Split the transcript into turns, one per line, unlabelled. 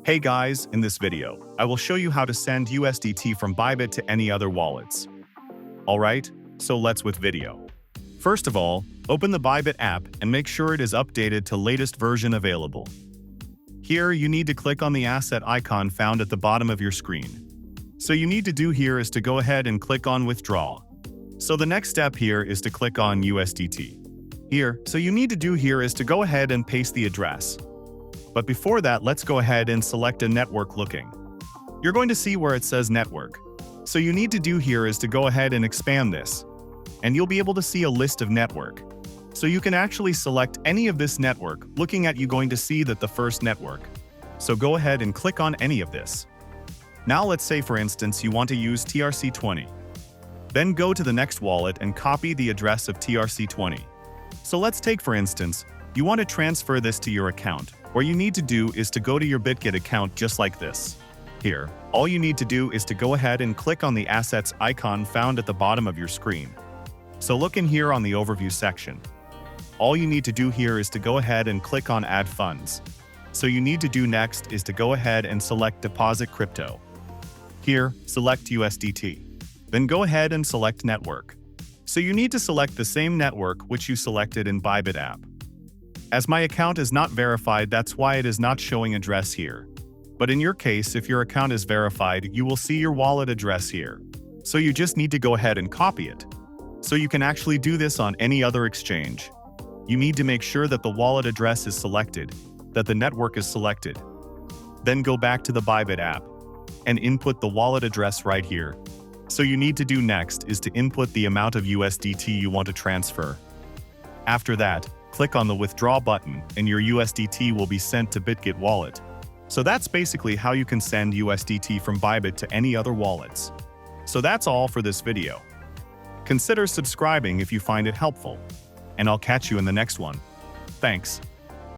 Hey guys, in this video, I will show you how to send USDT from Bybit to any other wallets. Alright, so let's with video. First of all, open the Bybit app and make sure it is updated to latest version available. Here, you need to click on the asset icon found at the bottom of your screen. So you need to do here is to go ahead and click on Withdrawal. So the next step here is to click on USDT. So you need to do here is to go ahead and paste the address. But before that, let's go ahead and select a network looking. You're going to see where it says network. So you need to do here is to go ahead and expand this. And you'll be able to see a list of network. So you can actually select any of this network. Looking at, you going to see that the first network. So go ahead and click on any of this. Now let's say for instance you want to use TRC20. Then go to the next wallet and copy the address of TRC20. So let's take for instance, you want to transfer this to your account. What you need to do is to go to your Bitget account just like this. Here, all you need to do is to go ahead and click on the assets icon found at the bottom of your screen. So look in here on the overview section. All you need to do here is to go ahead and click on add funds. So you need to do next is to go ahead and select deposit crypto. Here, select USDT. Then go ahead and select network. So you need to select the same network which you selected in Bybit app. As my account is not verified, that's why it is not showing address here. But in your case, if your account is verified, you will see your wallet address here. So you just need to go ahead and copy it. So you can actually do this on any other exchange. You need to make sure that the wallet address is selected, that the network is selected. Then go back to the Bybit app and input the wallet address right here. So you need to do next is to input the amount of USDT you want to transfer. After that, click on the withdraw button and your USDT will be sent to Bitget wallet. So that's basically how you can send USDT from Bybit to any other wallets. So that's all for this video. Consider subscribing if you find it helpful. And I'll catch you in the next one. Thanks.